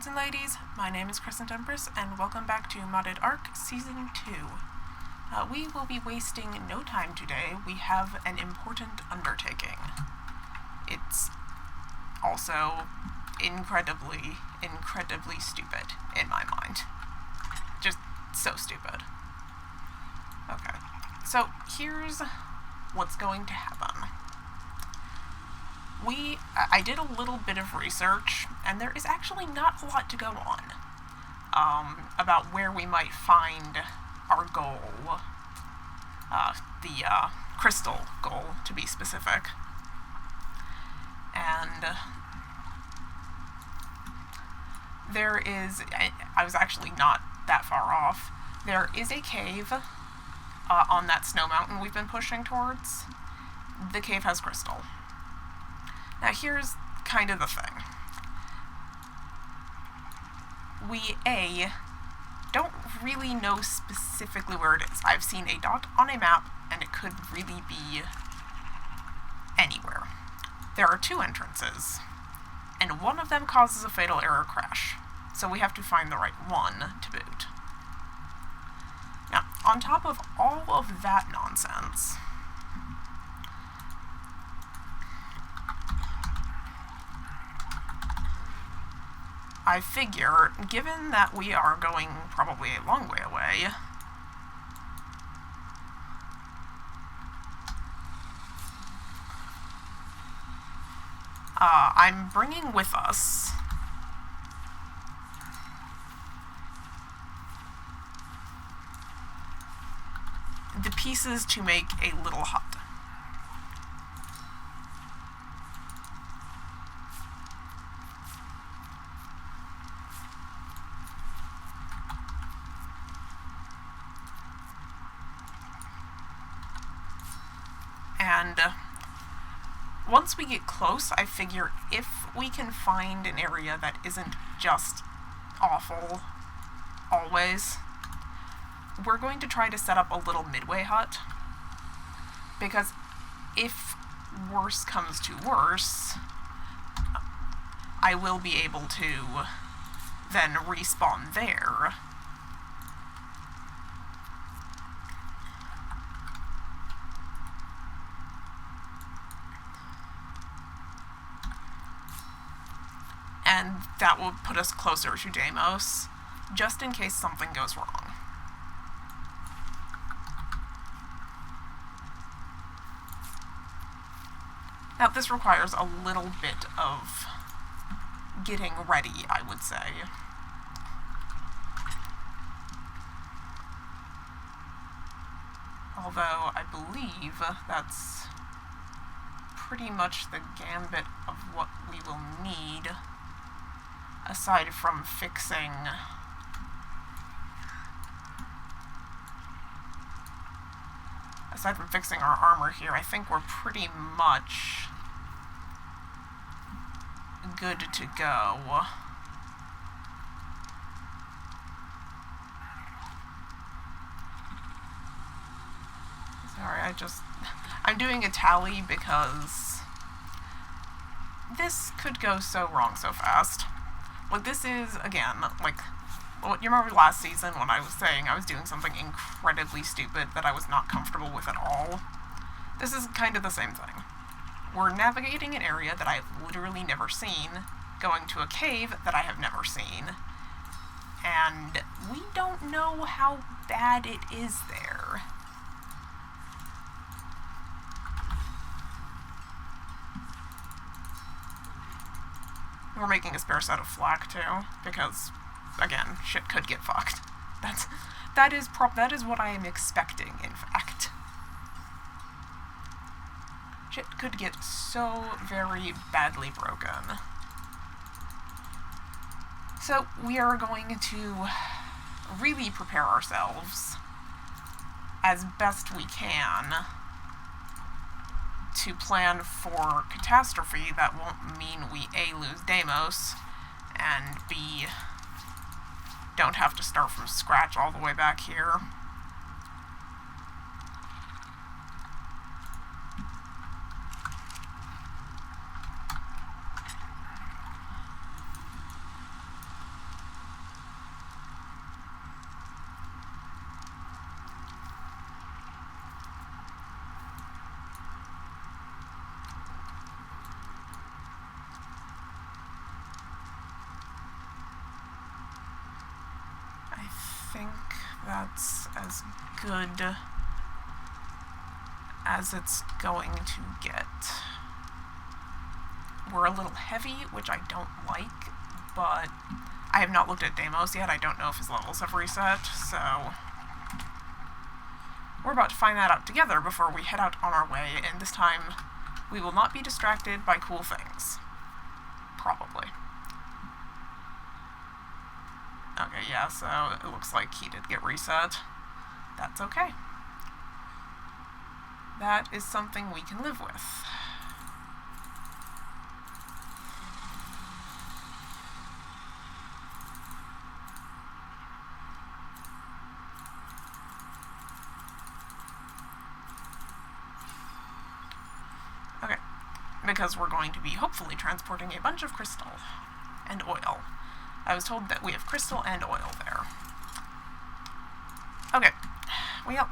nerds and ladies, my name is CrescentEmpress, and welcome back to Modded Ark Season 2. We will be wasting no time today. We have an important undertaking. It's also incredibly stupid in my mind. Just so stupid. Okay, so here's what's going to happen. I did a little bit of research, and there is actually not a lot to go on about where we might find our goal, the crystal goal, to be specific. And there is, I was actually not that far off, there is a cave on that snow mountain we've been pushing towards. The cave has crystal. Now here's kind of the thing. We, don't really know specifically where it is. I've seen a dot on a map, and it could really be anywhere. There are two entrances, and one of them causes a fatal error crash, so we have to find the right one to boot. Now, on top of all of that nonsense, I figure, given that we are going probably a long way away, I'm bringing with us the pieces to make a little hut. And once we get close, I figure if we can find an area that isn't just awful always, we're going to try to set up a little midway hut. Because if worse comes to worse, I will be able to then respawn there. And that will put us closer to Deimos, just in case something goes wrong. Now, this requires a little bit of getting ready, I would say. Although, I believe that's pretty much the gambit of what we will need, aside from fixing our armor here. I think we're pretty much good to go. Sorry, I'm doing a tally because this could go so wrong so fast. What this is, again, like, you remember last season when I was saying I was doing something incredibly stupid that I was not comfortable with at all? This is kind of the same thing. We're navigating an area that I've literally never seen, going to a cave that I have never seen, and we don't know how bad it is there. We're making a spare set of flak, too, because, again, shit could get fucked. That is what I am expecting, in fact. Shit could get so very badly broken. So, we are going to really prepare ourselves as best we can to plan for catastrophe that won't mean we A, lose Deimos, and B, don't have to start from scratch all the way back here. think that's as good as it's going to get. We're a little heavy, which I don't like, but I have not looked at Deimos yet. I don't know if his levels have reset, so we're about to find that out together before we head out on our way, and this time we will not be distracted by cool things. Probably. Okay, yeah, so it looks like he did get reset. That's okay. That is something we can live with. Okay, because we're going to be hopefully transporting a bunch of crystal and oil. I was told that we have crystal and oil there. Okay, well,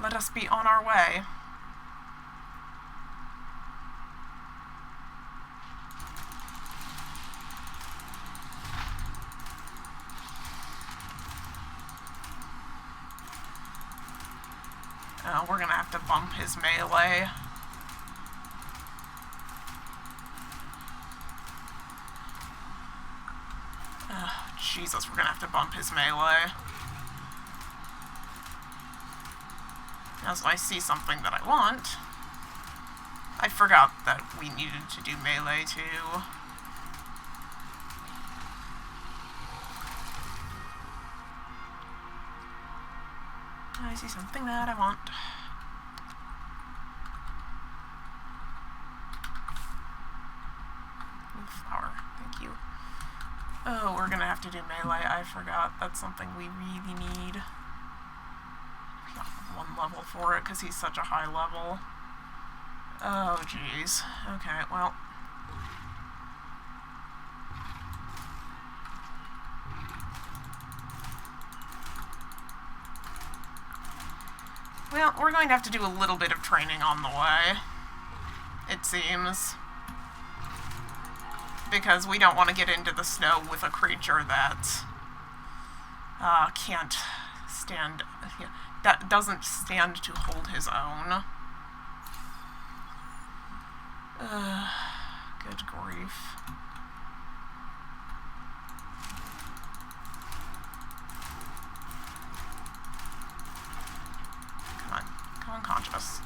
let us be on our way. Oh, we're gonna have to bump his melee. Jesus, we're gonna have to bump his melee. As I see something that I want. I forgot that we needed to do melee too. I see something that I want. Flower, thank you. Oh, we're gonna have to do melee. I forgot. That's something we really need. We got one level for it because he's such a high level. Oh, jeez. Okay, well. Well, we're going to have to do a little bit of training on the way, it seems. Because we don't want to get into the snow with a creature that can't stand, that doesn't stand to hold his own. Good grief. Come on, conscious.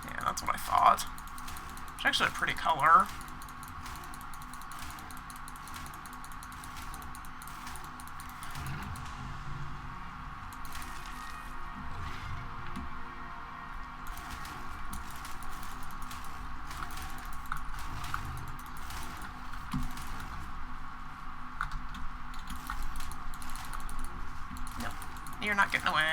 Yeah, that's what I thought. It's actually a pretty color. Nope, you're not getting away.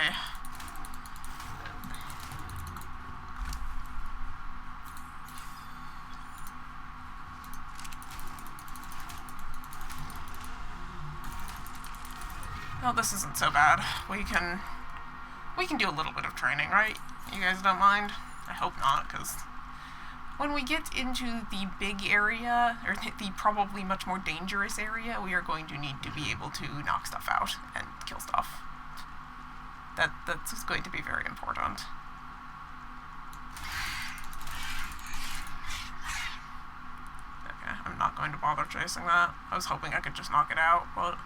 Oh, this isn't so bad. We can do a little bit of training, right? You guys don't mind? I hope not, because when we get into the big area, or the probably much more dangerous area, we are going to need to be able to knock stuff out and kill stuff. That's going to be very important. Okay, I'm not going to bother chasing that. I was hoping I could just knock it out, but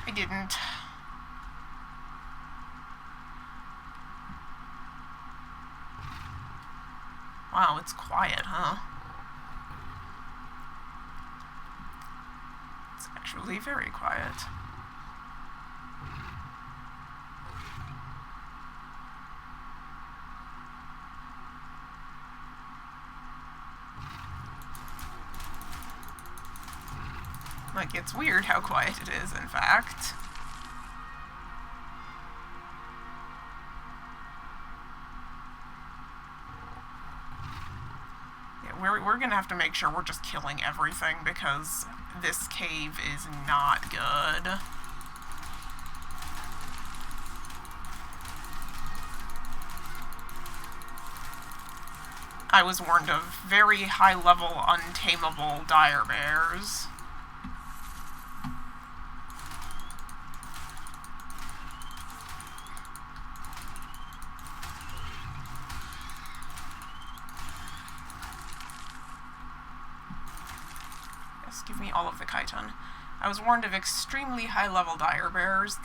I didn't. Wow, it's quiet, huh? It's actually very quiet. Like, it's weird how quiet it is, in fact. Yeah, we're gonna have to make sure we're just killing everything, because this cave is not good. I was warned of very high-level, untameable direbears. Yes, give me all of the chitin. I was warned of extremely high-level direbears,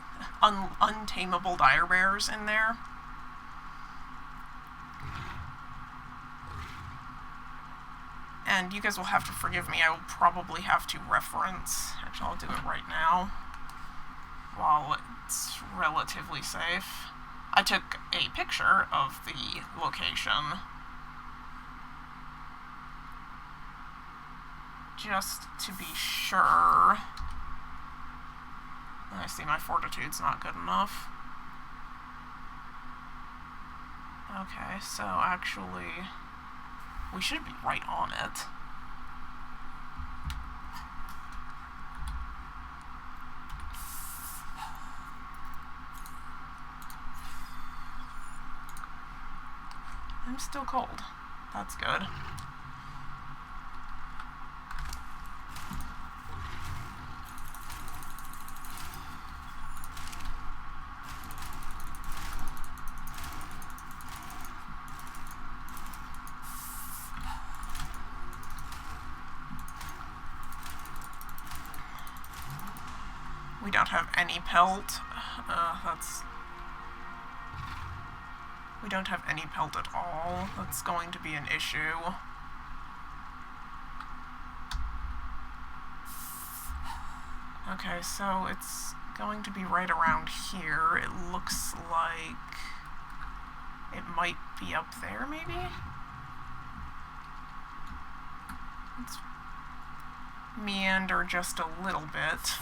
untameable direbears in there. And you guys will have to forgive me, I will probably have to reference, actually I'll do it right now, while it's relatively safe. I took a picture of the location, just to be sure. I see my fortitude's not good enough. Okay, so actually, we should be right on it. I'm still cold. That's good. We don't have any pelt. We don't have any pelt at all. That's going to be an issue. Okay, so it's going to be right around here. It looks like it might be up there, maybe? Let's meander just a little bit.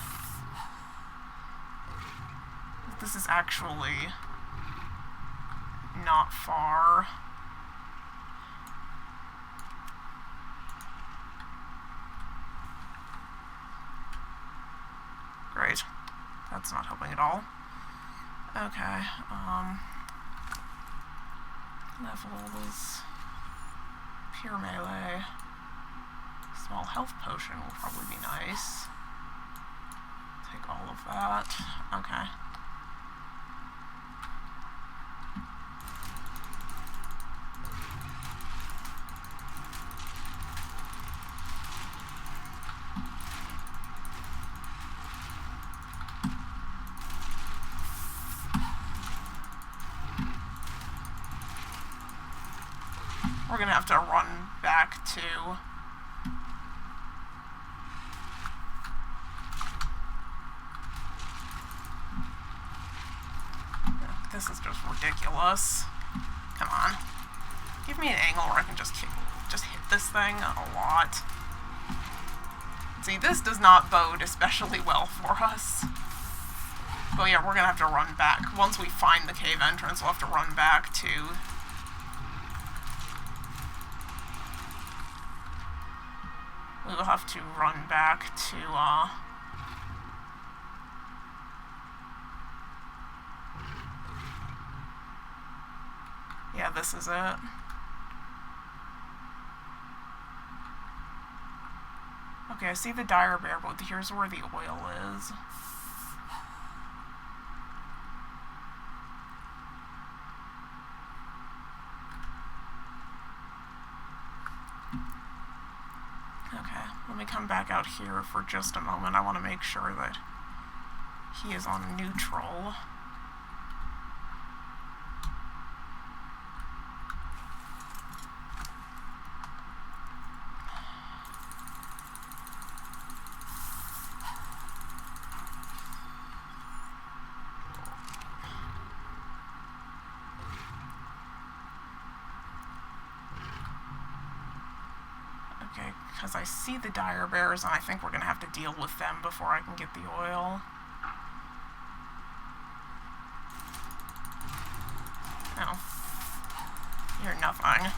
This is actually not far. Great. That's not helping at all. Okay, levels, pure melee, small health potion will probably be nice. Take all of that. Okay. We're gonna have to run back to this is just ridiculous. Come on. Give me an angle where I can just hit this thing a lot. See, this does not bode especially well for us. But yeah, we're gonna have to run back. Once we find the cave entrance, we'll have to run back to we will have to run back to, yeah, this is it. Okay, I see the direbear, but here's where the oil is. Okay, let me come back out here for just a moment. I want to make sure that he is on neutral. Okay, because I see the direbears, and I think we're going to have to deal with them before I can get the oil. Oh. You're nothing.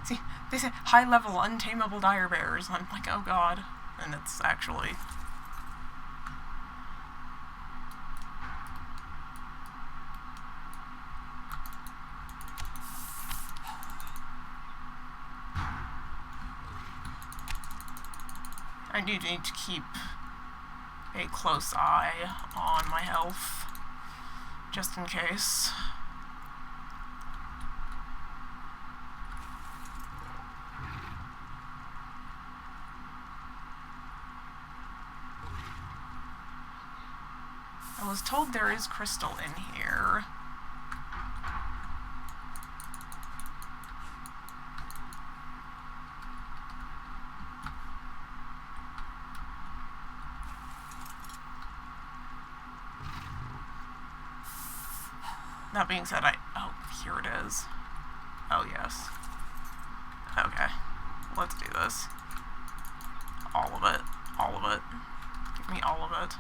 See, they say high-level, untameable direbears. I'm like, oh god. And it's actually I do need to keep a close eye on my health, just in case. I was told there is crystal in here. That being said, oh, here it is. Oh, yes. Okay. Let's do this. All of it. All of it. Give me all of it.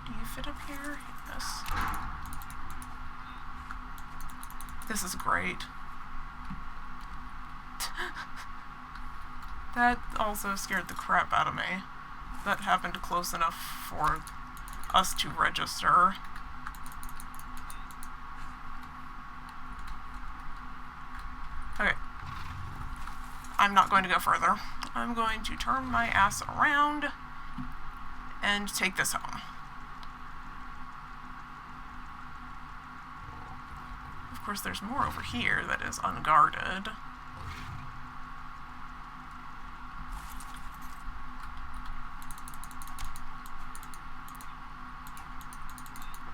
Do you fit up here? Yes. This is great. That also scared the crap out of me. That happened close enough for us to register. Okay. I'm not going to go further. I'm going to turn my ass around and take this home. Of course, there's more over here that is unguarded.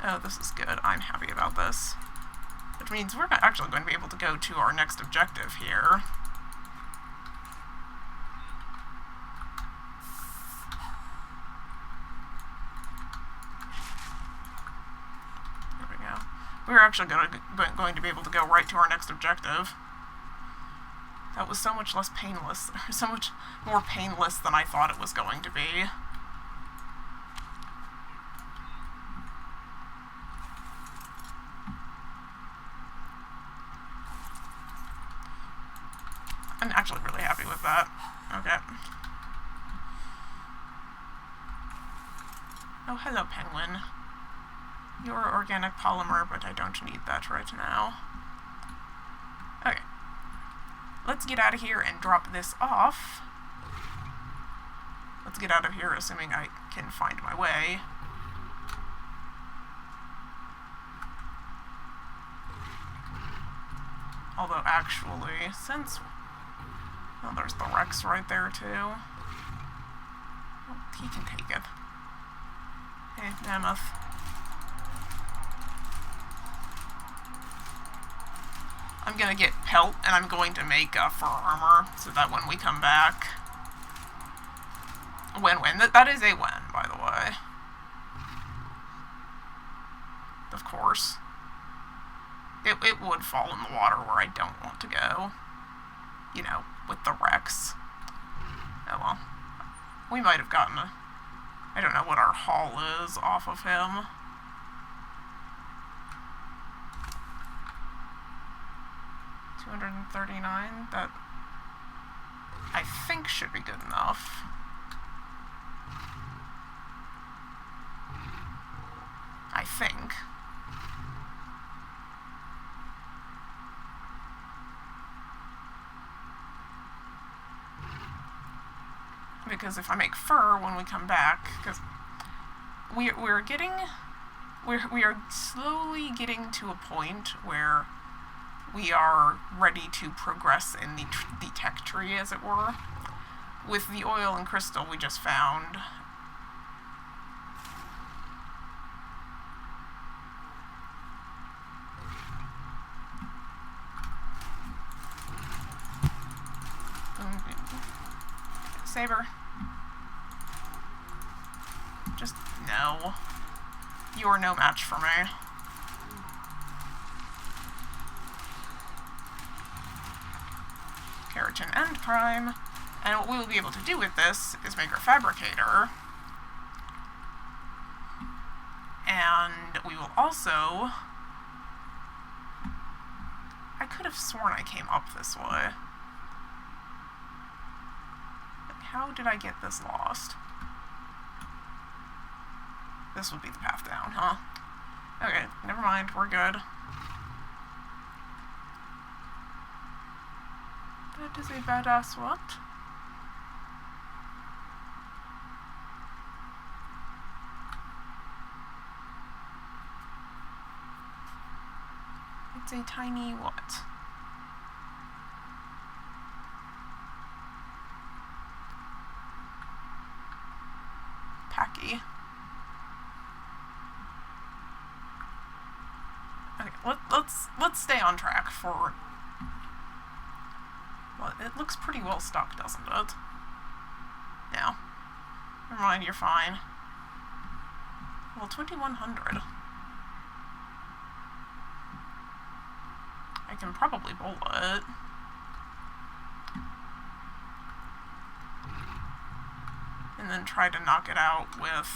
Oh, this is good. I'm happy about this. Which means we're actually going to be able to go to our next objective here. We're actually going to be able to go right to our next objective. That was so much less painless, so much more painless than I thought it was going to be. I'm actually really happy with that. Okay. Oh, hello, penguin. You're organic polymer, but I don't need that right now. Okay. Let's get out of here and drop this off. Let's get out of here, assuming I can find my way. Although, actually, since... Oh, there's the Rex right there, too. Oh, he can take it. Hey, Mammoth. I'm gonna get pelt, and I'm going to make fur armor, so that when we come back... Win-win. That is a win, by the way. Of course. It would fall in the water where I don't want to go. You know, with the Rex. Oh well. We might have gotten a... I don't know what our haul is off of him. $239, that I think should be good enough. I think. Because if I make fur when we come back, because we are slowly getting to a point where we are ready to progress in the tech tree, as it were, with the oil and crystal we just found. Saber. Just no. You are no match for me. Keratin and Prime. And what we will be able to do with this is make our fabricator. And we will also could have sworn I came up this way. How did I get this lost? This would be the path down, huh? Okay, never mind, we're good. That is a badass what? It's a tiny what? Packy. Okay, let's stay on track for. Well, it looks pretty well stuck, doesn't it? No. Never mind, you're fine. Well, 2100. I can probably bowl it. And then try to knock it out with...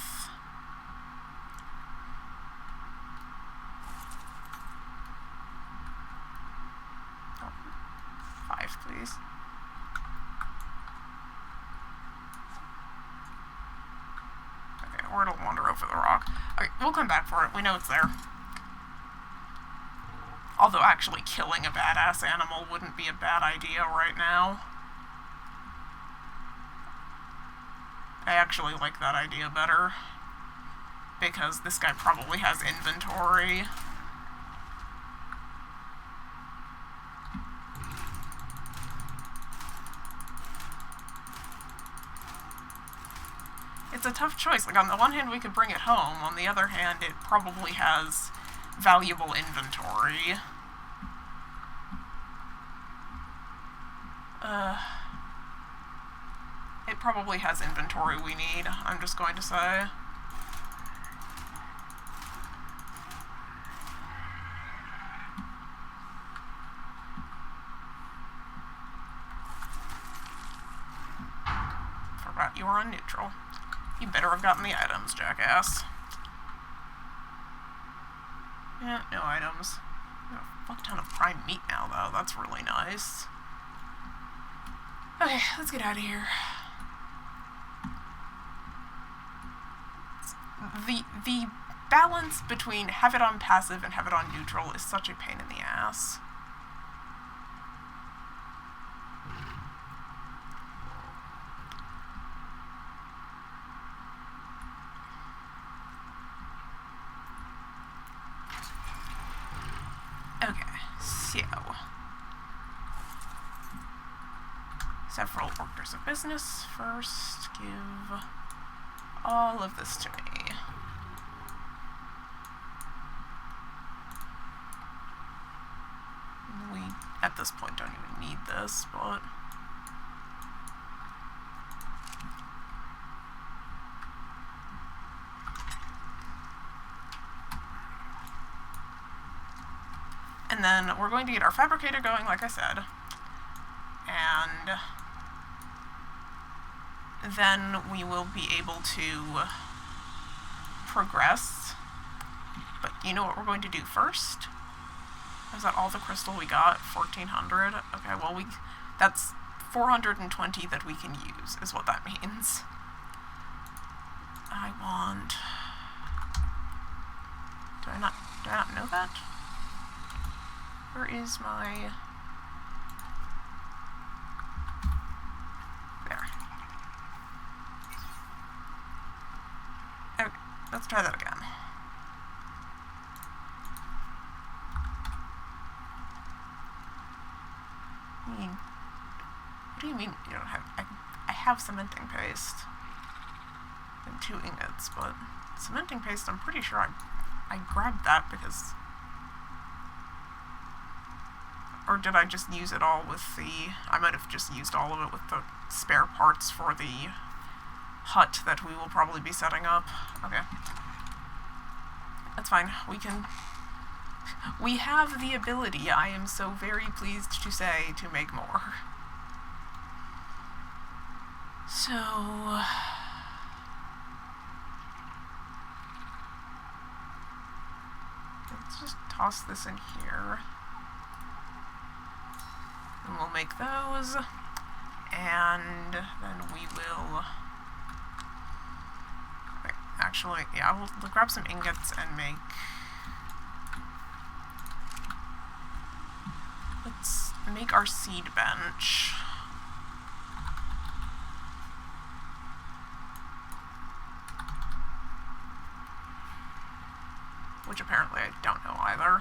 Oh, 5, please. Okay, or it'll wander over the rock. Okay, we'll come back for it. We know it's there. Although actually killing a badass animal wouldn't be a bad idea right now. I actually like that idea better. Because this guy probably has inventory. It's a tough choice. Like, on the one hand, we could bring it home. On the other hand, it probably has valuable inventory. It probably has inventory we need, I'm just going to say. Forgot you were on neutral. You better have gotten the items, jackass. Yeah, no items. Got a fuck ton of prime meat now, though. That's really nice. Okay, let's get out of here. The balance between have it on passive and have it on neutral is such a pain in the ass. Okay, so several orders of business. First, give all of this to me. We, at this point, don't even need this, but... And then we're going to get our fabricator going, like I said. And then we will be able to progress. But you know what we're going to do first? Is that all the crystal we got? 1400? Okay, well, that's 420 that we can use, is what that means. I want... Do I not know that? Where is my... There. Okay, let's try that again. What do you mean you don't have... I have cementing paste. And 2 ingots, but cementing paste, I'm pretty sure I grabbed that because... Or did I just use it all with the... I might have just used all of it with the spare parts for the hut that we will probably be setting up. Okay. That's fine. We can... We have the ability, I am so very pleased to say, to make more. So... Let's just toss this in here. We'll make those, and then we will... Actually, yeah, we'll grab some ingots and make... Let's make our seed bench. Which apparently I don't know either.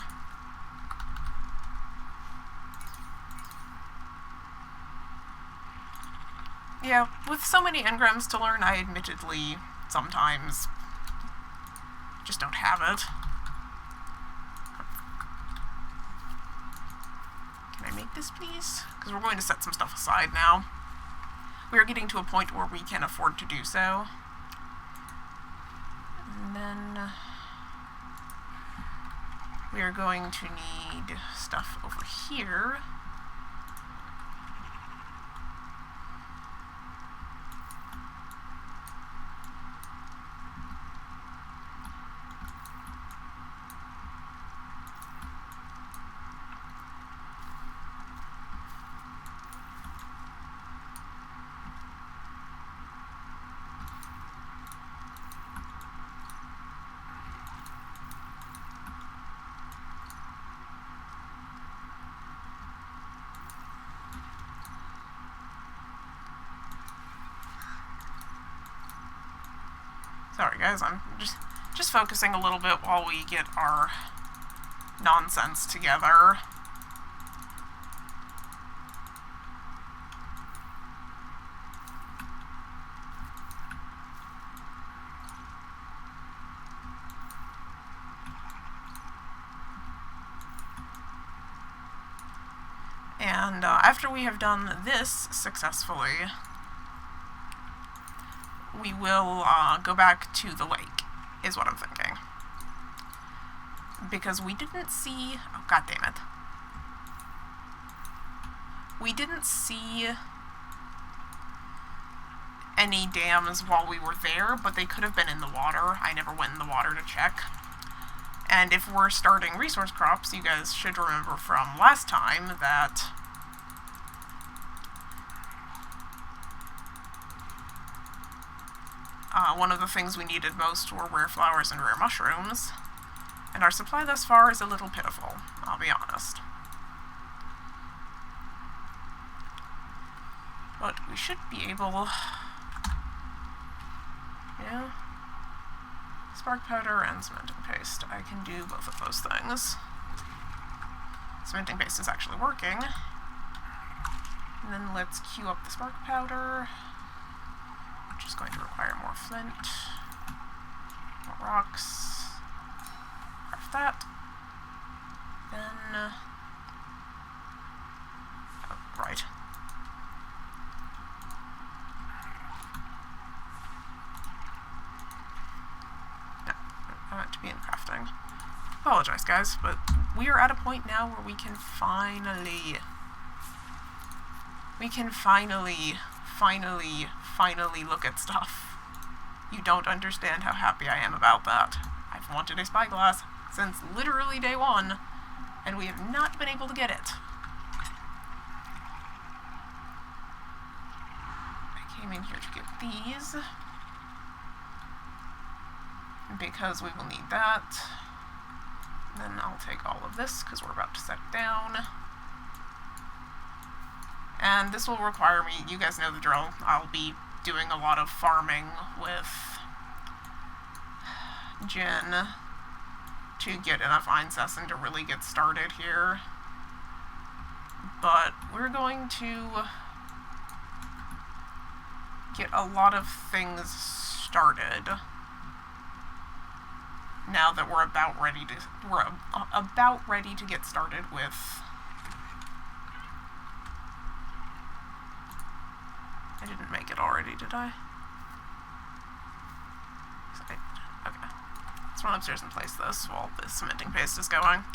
Yeah, with so many engrams to learn, I admittedly sometimes just don't have it. Can I make this, please? Because we're going to set some stuff aside now. We are getting to a point where we can afford to do so. And then we are going to need stuff over here. Sorry guys, I'm just focusing a little bit while we get our nonsense together. And after we have done this successfully, we will go back to the lake, is what I'm thinking. Because we didn't see... Oh, god damn it. We didn't see any dams while we were there, but they could have been in the water. I never went in the water to check. And if we're starting resource crops, you guys should remember from last time that one of the things we needed most were rare flowers and rare mushrooms, and our supply thus far is a little pitiful, I'll be honest. But we should be able... Yeah. Spark powder and cementing paste. I can do both of those things. Cementing paste is actually working. And then let's queue up the spark powder, which is going to require more flint, more rocks. Craft that. Then... oh, right. No, I meant to be in crafting. Apologize, guys, but we are at a point now where we can finally look at stuff. You don't understand how happy I am about that. I've wanted a spyglass since literally day one, and we have not been able to get it. I came in here to get these, because we will need that. Then I'll take all of this, because we're about to set it down. And this will require me, you guys know the drill, I'll be doing a lot of farming with Jen to get enough Einsesson to really get started here. But we're going to get a lot of things started now that we're about ready to get started with... I didn't make it already, did I? Okay. Let's run upstairs and place this while the cementing paste is going.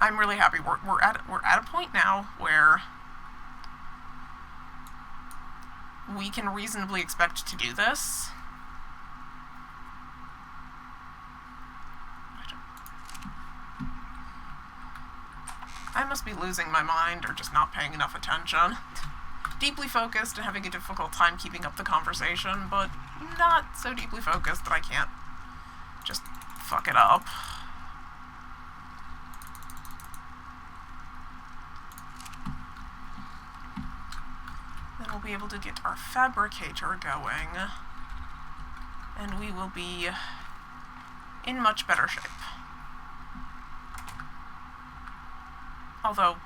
I'm really happy. We're at a point now where we can reasonably expect to do this. I must be losing my mind or just not paying enough attention. Deeply focused and having a difficult time keeping up the conversation, but not so deeply focused that I can't just fuck it up. Then we'll be able to get our fabricator going, and we will be in much better shape. Although,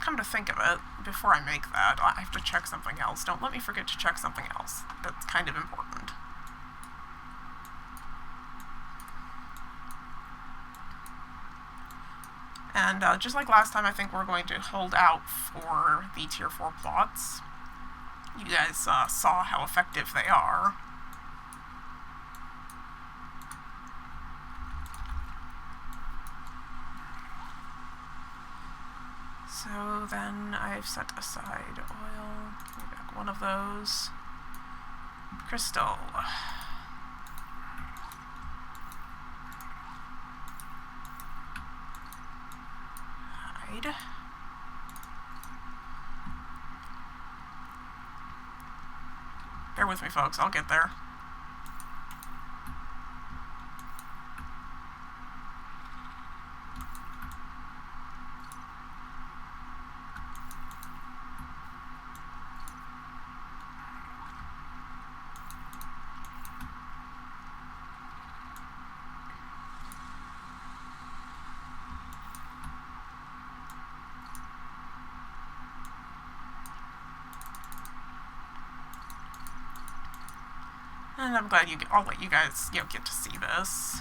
come to think of it, before I make that, I have to check something else. Don't let me forget to check something else. That's kind of important. And just like last time, I think we're going to hold out for the tier 4 plots. You guys saw how effective they are. So then I've set aside oil. Give me back one of those. Crystal. Hide. Bear with me, folks. I'll get there. And I'm glad I'll let you guys, get to see this.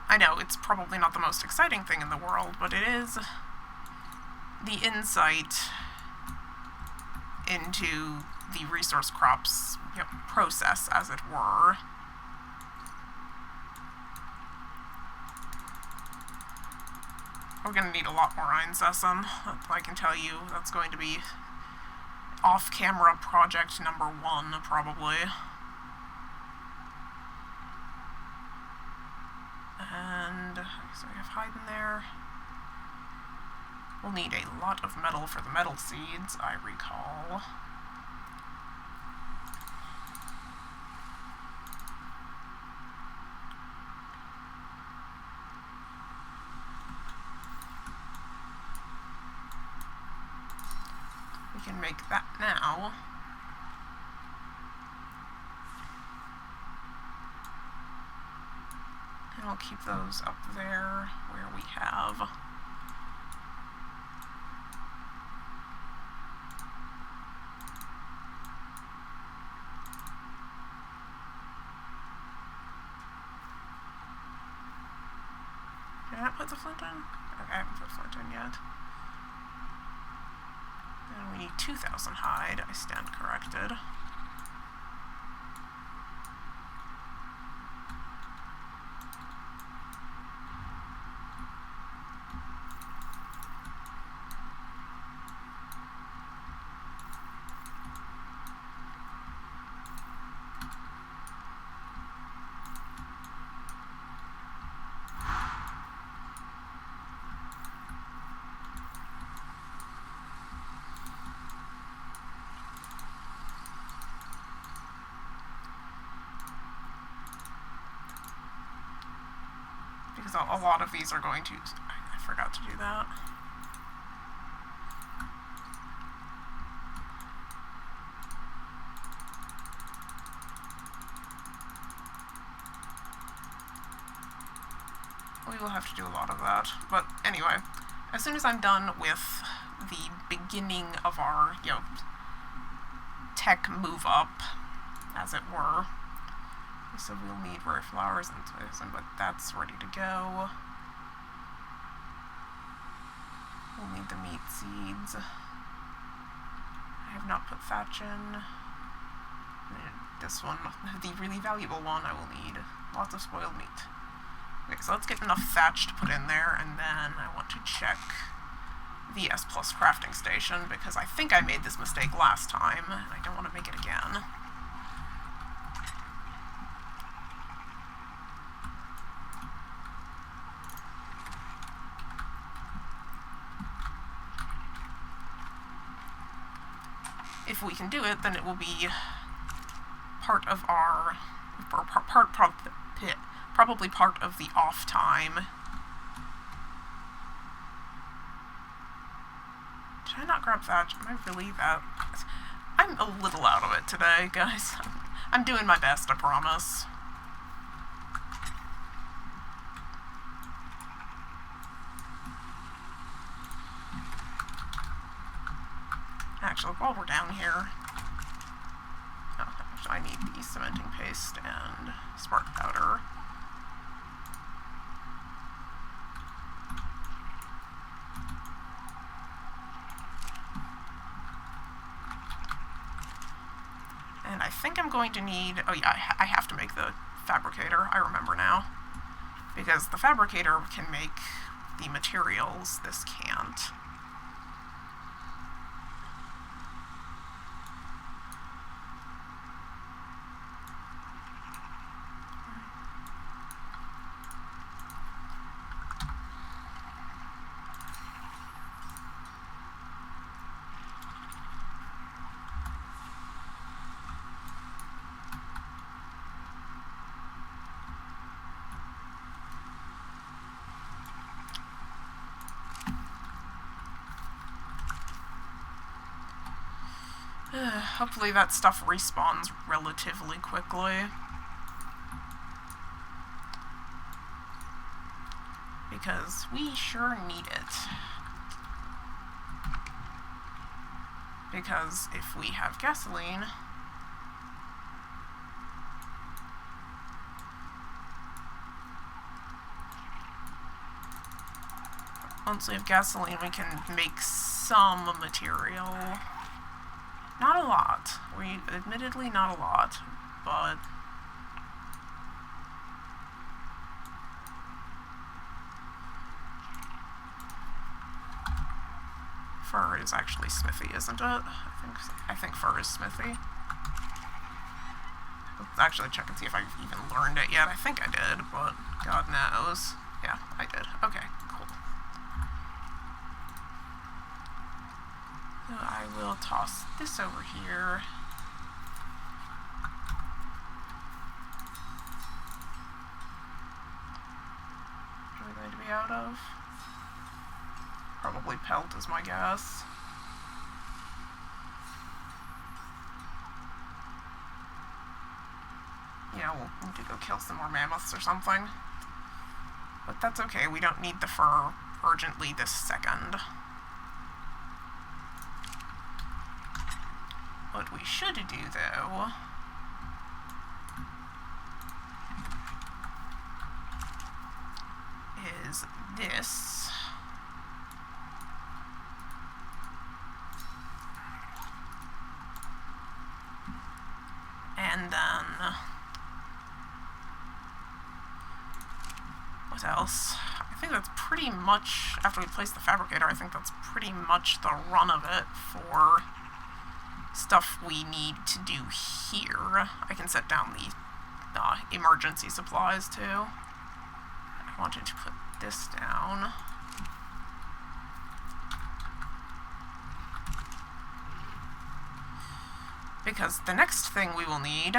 I know it's probably not the most exciting thing in the world, but it is the insight into the resource crops process, as it were. We're going to need a lot more iron sesame. I can tell you that's going to be off-camera project number 1, probably. And so we have hide in there. We'll need a lot of metal for the metal seeds, I recall. We can make that now. And I'll keep those up there where we have. Did I not put the flint in? Okay, I haven't put flint in yet. And we need 2,000 hide. I stand corrected. Because a lot of these are going to... I forgot to do that. We will have to do a lot of that. But anyway, as soon as I'm done with the beginning of our, tech move up, as it were. So we'll need rare flowers and toasting, but that's ready to go. We'll need the meat seeds. I have not put thatch in. This one, the really valuable one, I will need lots of spoiled meat. Okay, so let's get enough thatch to put in there, and then I want to check the S+ crafting station, because I think I made this mistake last time, and I don't want to make it again. If we can do it, then it will be part of our, probably part of the off time. Did I not grab thatch? Am I really that? I'm a little out of it today, guys. I'm doing my best, I promise. Actually, while we're down here, I need the cementing paste and spark powder. And I think I'm going to need, oh yeah, I have to make the fabricator, I remember now. Because the fabricator can make the materials, this can't. Hopefully that stuff respawns relatively quickly. Because we sure need it. Because if we have gasoline, once we have gasoline, we can make some material. Not a lot. Admittedly not a lot, but fur is actually smithy, isn't it? I think fur is smithy. Let's actually check and see if I've even learned it yet. I think I did, but God knows. Yeah, I did. Okay, cool. So I will toss this over here. What are we going to be out of? Probably pelt is my guess. Yeah, we'll need to go kill some more mammoths or something. But that's okay, we don't need the fur urgently this second. What we should do, though, is this. And then, what else? I think that's pretty much, after we place the fabricator, I think that's pretty much the run of it for stuff we need to do here. I can set down the emergency supplies too. I wanted to put this down. Because the next thing we will need,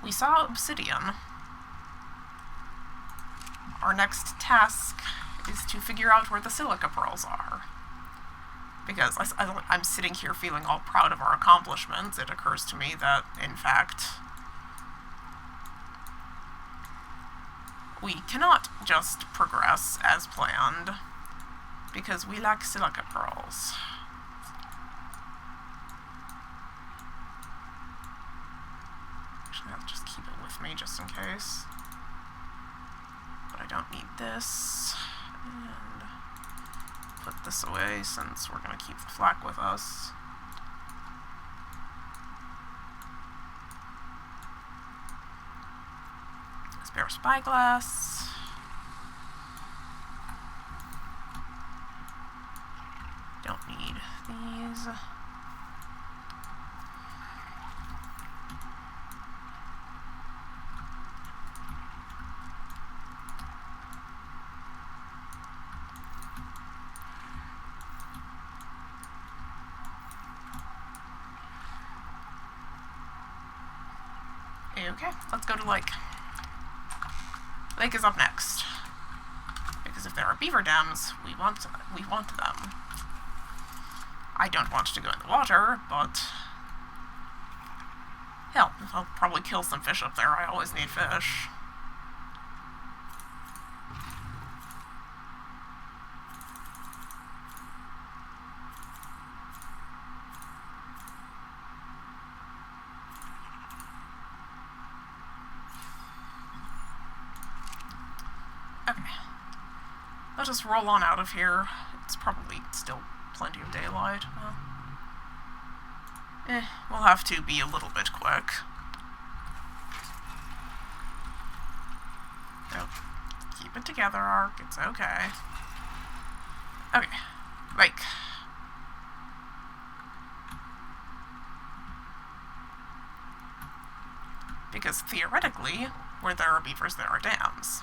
we saw obsidian. Our next task is to figure out where the silica pearls are. Because I'm sitting here feeling all proud of our accomplishments, it occurs to me that, in fact, we cannot just progress as planned, because we lack silica pearls. Actually, I'll just keep it with me just in case. But I don't need this. And put this away since we're going to keep the flak with us. Spare spyglass. Don't need these. Okay, let's go to lake. Lake is up next. Because if there are beaver dams, we want them. I don't want to go in the water, but hell, I'll probably kill some fish up there. I always need fish. Okay. Let's just roll on out of here. It's probably still plenty of daylight. We'll have to be a little bit quick. So, keep it together, Ark. It's okay. Okay. Lake. Because theoretically, where there are beavers, there are dams.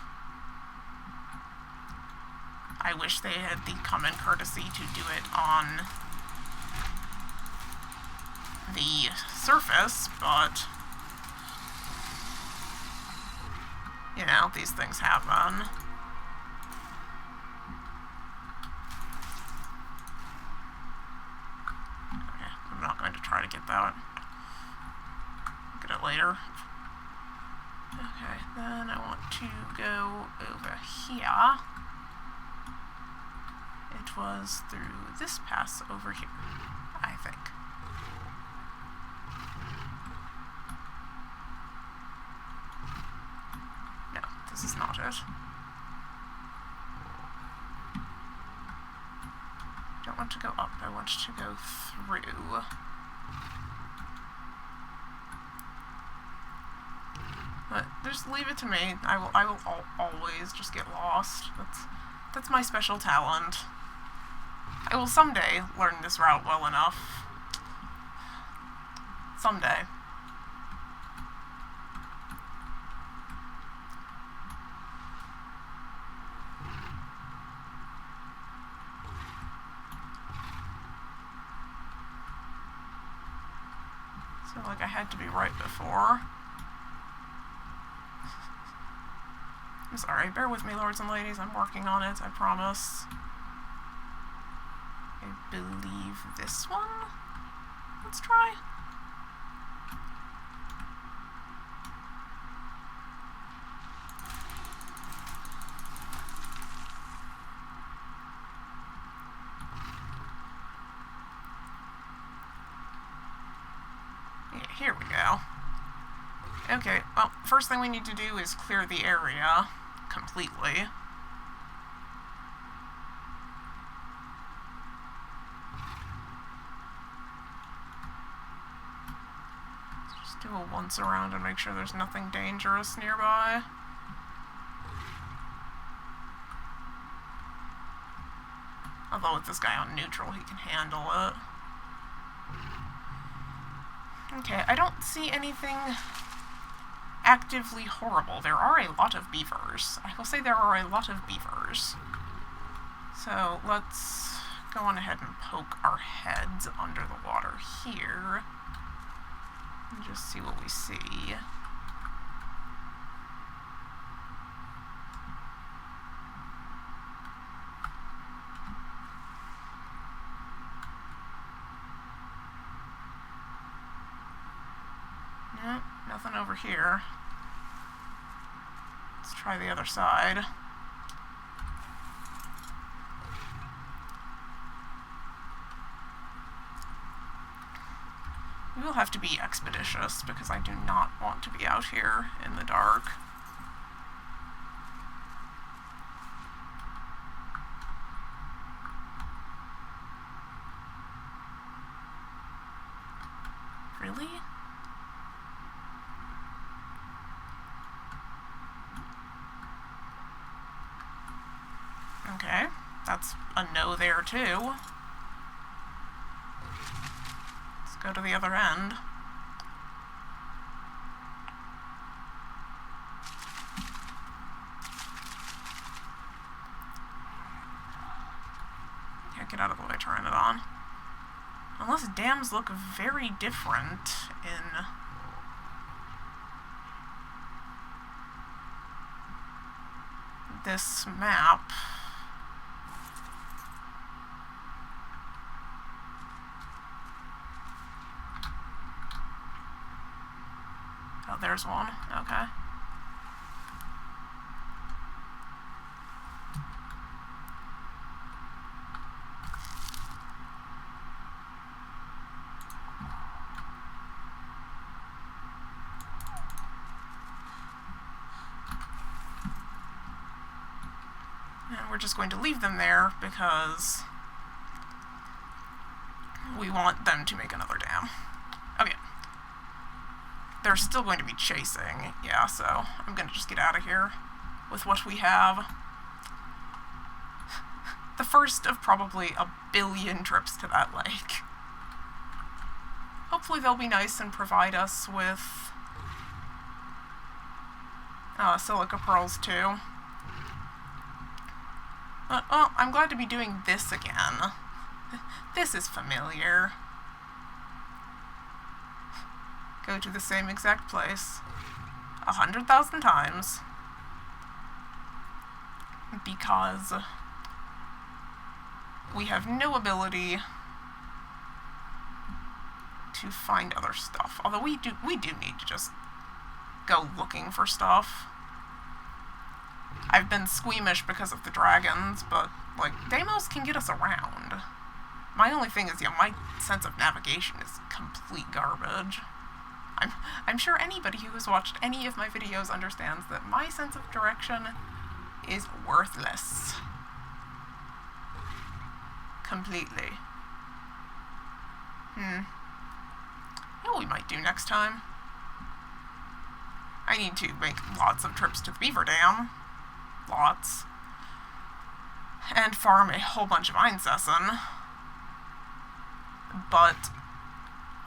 I wish they had the common courtesy to do it on the surface, but, you know, these things happen. Okay, I'm not going to try to get that. Get it later. Okay, then I want to go over here. It was through this pass over here, I think. No, this is not it. Don't want to go up, I want to go through. But just leave it to me. I will always just get lost. That's my special talent. I will someday learn this route well enough. Someday. So, like, I had to be right before. I'm sorry, bear with me, lords and ladies, I'm working on it, I promise. I believe this one? Let's try. Yeah, here we go. Okay, well, first thing we need to do is clear the area completely. Let's just do a once around and make sure there's nothing dangerous nearby. Although with this guy on neutral, he can handle it. Okay, I don't see anything actively horrible. There are a lot of beavers. I will say there are a lot of beavers. So let's go on ahead and poke our heads under the water here and just see what we see. Nope, nothing over here. Let's try the other side. We will have to be expeditious because I do not want to be out here in the dark. Really? Okay, that's a no there too. Let's go to the other end. Yeah, get out of the way, turn it on. Unless dams look very different in this map. Oh, there's one. Okay. And we're just going to leave them there because we want them to make another dam. Okay. They're still going to be chasing, yeah, so I'm going to just get out of here with what we have. The first of probably a billion trips to that lake. Hopefully they'll be nice and provide us with silica pearls too. But, well, I'm glad to be doing this again. This is familiar. Go to the same exact place 100,000 times. Because we have no ability to find other stuff. Although we do need to just go looking for stuff. I've been squeamish because of the dragons, but, like, Deimos can get us around. My only thing is, my sense of navigation is complete garbage. I'm sure anybody who has watched any of my videos understands that my sense of direction is worthless. Completely. You know what we might do next time? I need to make lots of trips to the beaver dam. Lots. And farm a whole bunch of Einsessen. But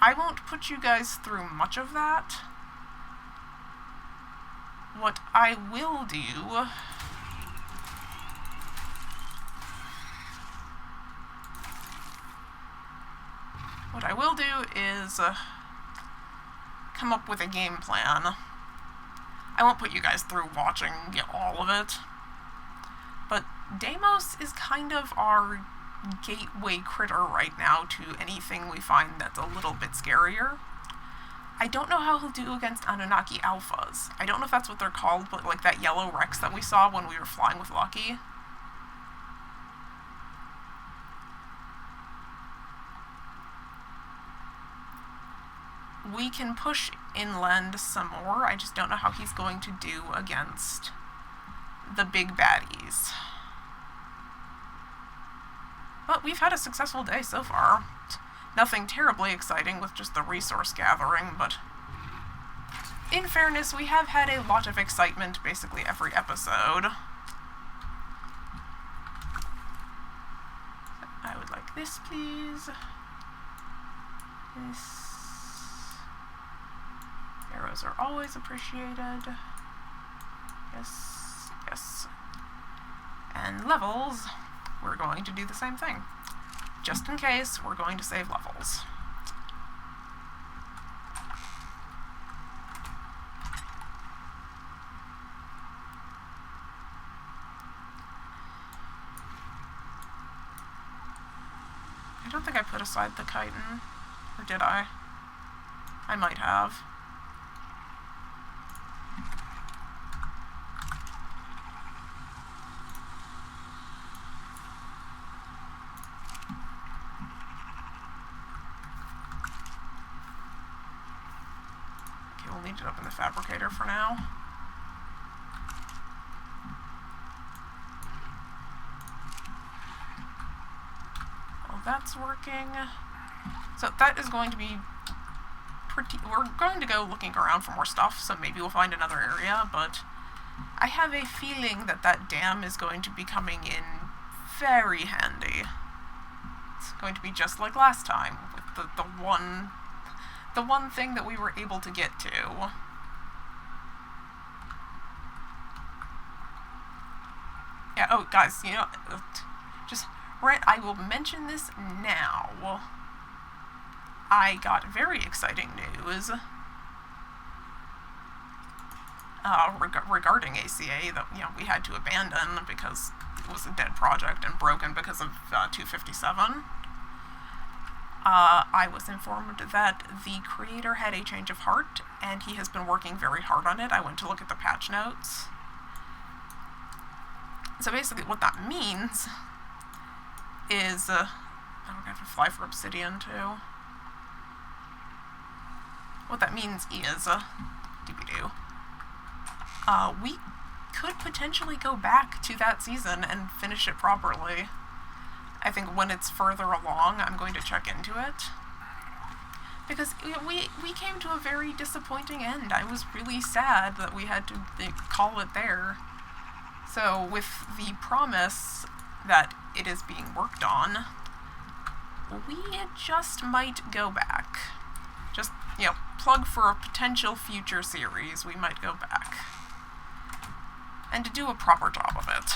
I won't put you guys through much of that. What I will do is come up with a game plan. I won't put you guys through watching all of it. But Deimos is kind of our gateway critter right now to anything we find that's a little bit scarier. I don't know how he'll do against Anunnaki alphas. I don't know if that's what they're called, but like that yellow Rex that we saw when we were flying with Lucky. We can push inland some more. I just don't know how he's going to do against the big baddies. But we've had a successful day so far. Nothing terribly exciting with just the resource gathering, but in fairness, we have had a lot of excitement basically every episode. I would like this, please. This. Arrows are always appreciated. Yes, yes. And levels, we're going to do the same thing. Just in case, we're going to save levels. I don't think I put aside the chitin, or did I? I might have. Up in the fabricator for now. Well, that's working. So that is going to be pretty... We're going to go looking around for more stuff, so maybe we'll find another area, but I have a feeling that that dam is going to be coming in very handy. It's going to be just like last time, with the one thing that we were able to get to. Yeah, oh, guys, you know, just, right, I will mention this now. I got very exciting news regarding ACA that, you know, we had to abandon because it was a dead project and broken because of 257. I was informed that the creator had a change of heart, and he has been working very hard on it. I went to look at the patch notes. So basically what that means is, oh, we have to fly for obsidian too. What that means is, we could potentially go back to that season and finish it properly. I think when it's further along, I'm going to check into it. Because we came to a very disappointing end. I was really sad that we had to call it there. So with the promise that it is being worked on, we just might go back. Just, you know, plug for a potential future series, we might go back. And to do a proper job of it.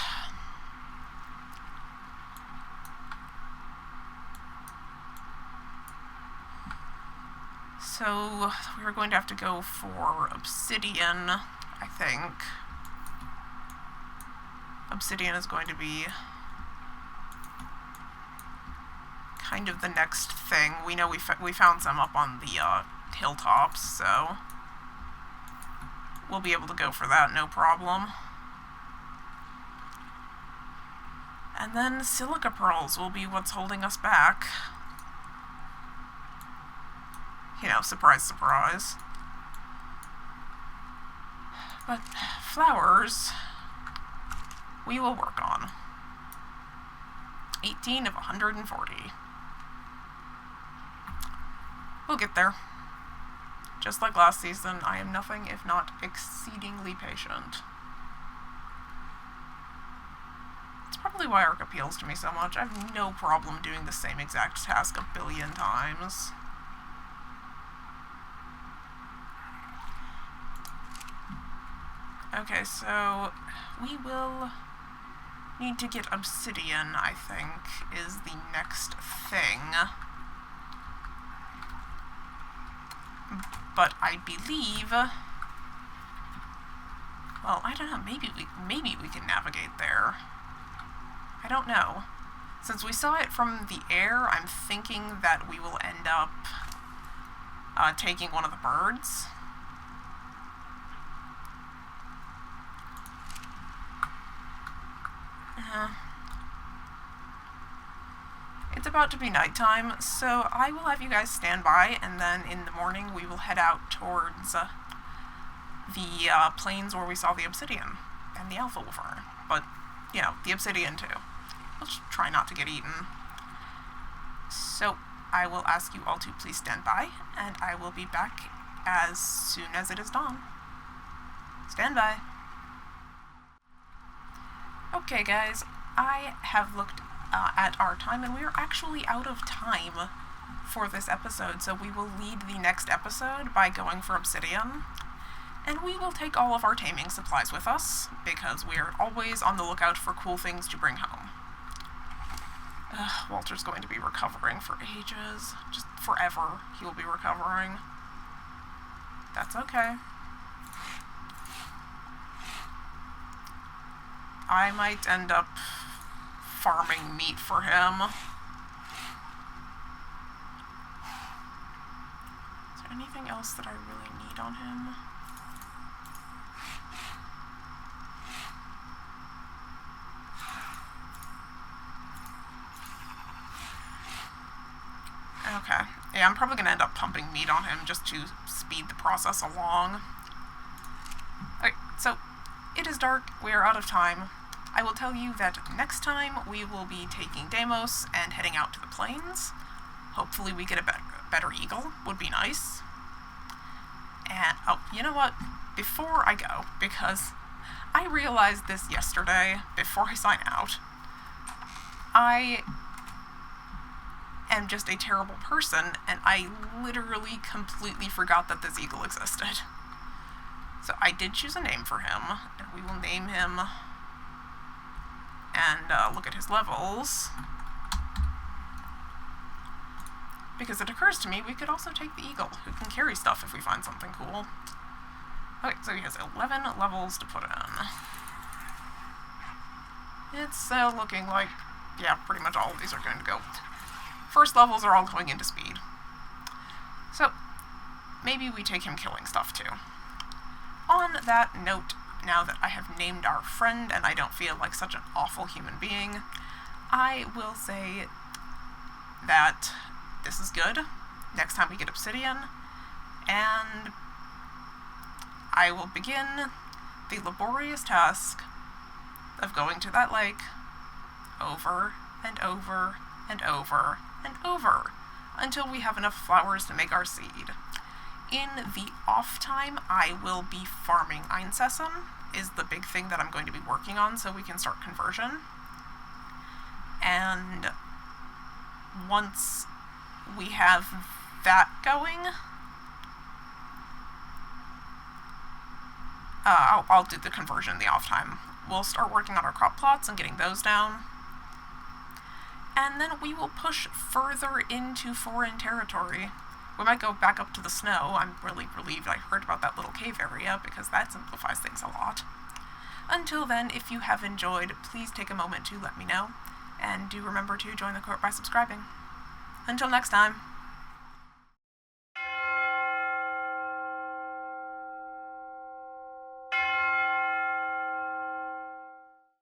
So, we're going to have to go for obsidian, I think. Obsidian is going to be kind of the next thing. We know we found some up on the hilltops, so we'll be able to go for that, no problem. And then silica pearls will be what's holding us back. You know, surprise, surprise. But flowers, we will work on. 18 of 140. We'll get there. Just like last season, I am nothing if not exceedingly patient. It's probably why Arc appeals to me so much. I have no problem doing the same exact task a billion times. Okay, so we will need to get obsidian, I think, is the next thing. But I believe, well, I don't know, maybe we can navigate there. I don't know. Since we saw it from the air, I'm thinking that we will end up taking one of the birds. It's about to be nighttime, so I will have you guys stand by, and then in the morning we will head out towards the plains where we saw the obsidian and the alpha wolfern. But, you know, the obsidian too. Let's try not to get eaten. So, I will ask you all to please stand by, and I will be back as soon as it is dawn. Stand by. Okay, guys, I have looked at our time, and we are actually out of time for this episode, so we will lead the next episode by going for obsidian, and we will take all of our taming supplies with us, because we are always on the lookout for cool things to bring home. Walter's going to be recovering for ages. Just forever, he will be recovering. That's okay. I might end up farming meat for him. Is there anything else that I really need on him? Okay. Yeah, I'm probably going to end up pumping meat on him just to speed the process along. Okay, so it is dark. We are out of time. I will tell you that next time we will be taking Deimos and heading out to the plains. Hopefully we get a better eagle. Would be nice. And, oh, you know what? Before I go, because I realized this yesterday, before I sign out, I am just a terrible person, and I literally completely forgot that this eagle existed. So I did choose a name for him, and we will name him and look at his levels. Because it occurs to me we could also take the eagle, who can carry stuff if we find something cool. Okay, so he has 11 levels to put in. It's looking like, yeah, pretty much all of these are going to go. First levels are all going into speed. So, maybe we take him killing stuff too. On that note, now that I have named our friend and I don't feel like such an awful human being, I will say that this is good. Next time we get obsidian, and I will begin the laborious task of going to that lake over and over and over and over until we have enough flowers to make our seed. In the off time, I will be farming Einsessen, is the big thing that I'm going to be working on so we can start conversion. And once we have that going, I'll do the conversion in the off time. We'll start working on our crop plots and getting those down. And then we will push further into foreign territory. We might go back up to the snow. I'm really relieved I heard about that little cave area because that simplifies things a lot. Until then, if you have enjoyed, please take a moment to let me know. And do remember to join the court by subscribing. Until next time.